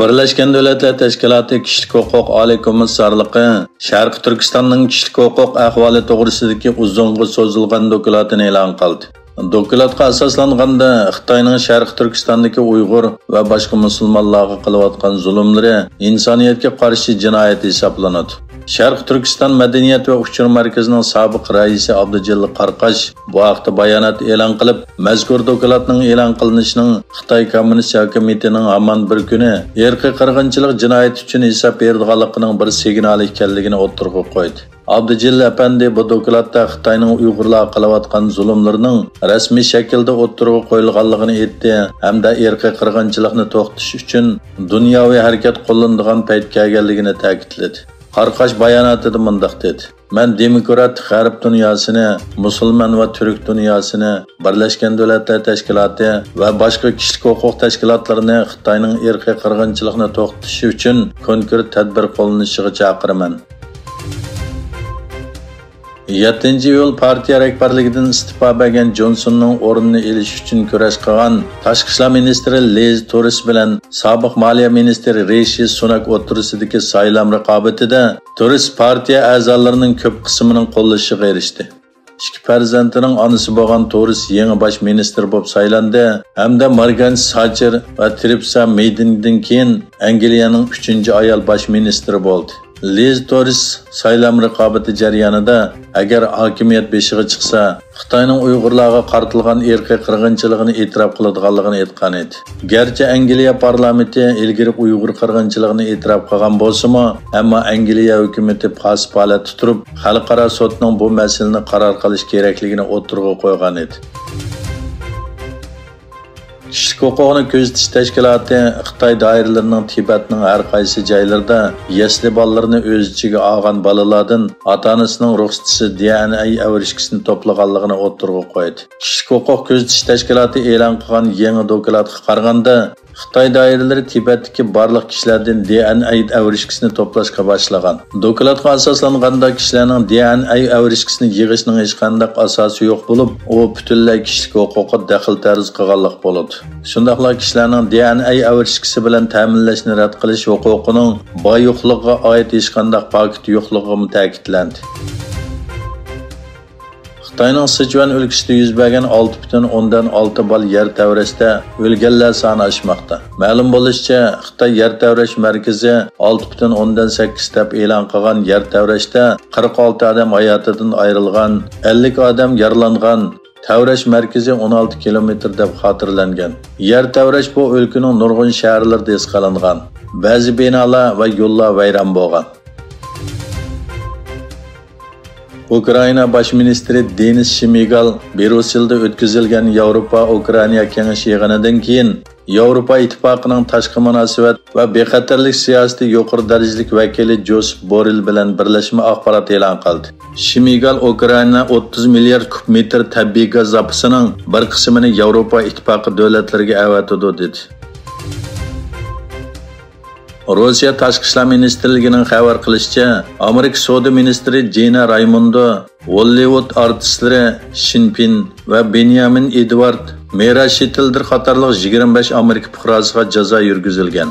Birleşken Devletler Teşkilatı Kişilik Hukuk Ali Komissarlığı Şarkı Türkistan'ın kişilik hukuk ahvali to'g'risidagi uzunga so'zilgan dokladini e'lon qildi. Dokladga asoslanganda Xitoyning Sharq Turkistondagi Uyg'ur va boshqa musulmonlarga qilayotgan zulmlari insoniyatga qarshi jinoyat hisoblanadi. Sharq Turkiston Madaniyat va uchur markazining sobiq raisi Abdujalil Qarqash bu haqda bayonot e'lon qilib, mazkur dokladning e'lon qilinishining Xitoy Kommunist hukumatining hamon bir kuni erkiy qirg'inchilik jinoyati uchun hisob beradiganligining bir signali ekanligini o'tirg'a qo'ydi. Abdujalil apandi bu dokladda Xitoyning Uyg'urlarga qilayotgan zulmlarining rasmiy shaklda o'tirg'a qo'yilganligini aytdi hamda erkiy qirg'inchilikni to'xtatish uchun dunyoviy harakat qo'llanadigan payt kelganligini ta'kidladi. Qarqash bayonotida mundaq dedi: "Men demokratik g'arb dunyosini, musulmon va turk dunyosini, Birlashgan Davlatlar Tashkiloti va boshqa kishilik huquq tashkilotlarini Xitoyning erkiy qirg'inchilikni to'xtatish uchun konkret tadbir qo'llanishiga chaqiraman." 7-iyul partiya rahbarligidan istifa bergan Johnsonning o'rnini elish uchun kurash qilgan Tashqi ishlar ministri Liz Truss bilan sobiq moliya ministri Rishi Sunak o'rtasidagi saylam raqobatida Truss partiya a'zolarining ko'p qismining qo'llashiga erishdi. İki farzandining onasi bo'lgan Truss yangi bosh ministr bo'lib saylandi hamda Margaret Thatcher va Theresa May'dan keyin Angliyaning 3-ayol bosh ministri bo'ldi. Liz Truss saylam raqobati jarayonida agar hokimiyat beshiga chiqsa, Xitoyning Uyg'urlarga qartilgan erkiy qirg'inchiligini e'tirof qiladiganligini aytgan edi. Garchi Angliya parlamenti ilgari Uyg'ur qirg'inchiligini e'tirof qilgan bo'lsa-mu, ammo Angliya hukumatı pasif holatda turib, xalqaro sudning bu masalani qaror qilish kerakligini o'tirg'a qo'ygan edi. Kişilik huquqini kuzatish tashkiloti Xitoy doiralarining Tibetning har qaysi joylarida yasli bolalarni o'z ichiga olgan bolalardan ota-onasining ruxsatisiz DNA avrishkisini to'plaganligini o'tirg'a qo'ydi. Kişilik huquq kuzatish tashkiloti e'lon qilgan yangi dokladga qaraganda Xitoy doiralari Tibetdagi barliq kishilardan DNA avrishkisini to'plashga boshlagan. Dokladga asoslanganda kishilarning DNA avrishkisini yig'ishning hech qanday asosi yo'q bo'lib, u butunlay kishilik huquqiga daxl tarz qilganlik bo'ladi. Shundaqla kishilarning DNA avrishkisi bilan ta'minlashni rad qilish huquqining boy yo'qligiga oid hech qanday paket yo'qligi ta'kidlandi. Xitoyning Sichuan o'lkasida yuz bergan 6,6 bal yer tavrashda o'lganlar soni oshmoqda. Ma'lum bo'lishicha, Xitoy yer tavrash markazi 6,8 deb e'lon qilgan yer tavrashda 46 odam hayotidan ayrilgan, 50 odam yaralangan. Tavrash markazi 16 kilometr deb xotirlangan. Yer tavrash bu o'lkaning nurg'un shaharlarida his qilingan. Ba'zi binolar va yo'llar vayron bo'lgan. Ukraina bosh ministri Denis Shmygal Bruselda o'tkazilgan Yevropa-Ukraina kengashi yig'inidan keyin Yevropa ittifoqining tashqi munosabat va bexatarlik siyosati yuqori darajalik vakili Josep Borrell bilan birlashma axborot e'lon qildi. Shmygal Ukraina 30 milliard kub metr tabiiy gaz zapasining bir qismini Yevropa ittifoqi davlatlariga avatadi dedi. Rossiya Tashqi ishlar ministrligining xabar qilishicha, Amerika savdo ministri Gina Raimondo, Hollywood artistlari Shinpin va Benjamin Edward Mera Shetildir qatorliq 25 Amerika fuqarosiga jazo yurgizilgan.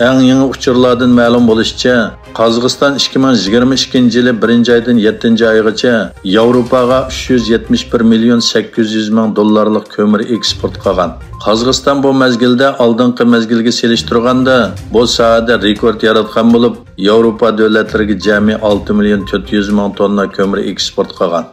Eng yangi uchurlardan ma'lum bo'lishicha, Qozog'iston 2022-yili 1-oydan 7-oygacha Yevropaga 371 million 800 ming dollarlik ko'mir eksport qilgan. Qozog'iston bu mezgilda oldingi mezgilga selishtirganda bu sohada rekord yaratgan bo'lib, Yevropa davlatlariga jami 6 million 400 ming tonna ko'mir eksport qilgan.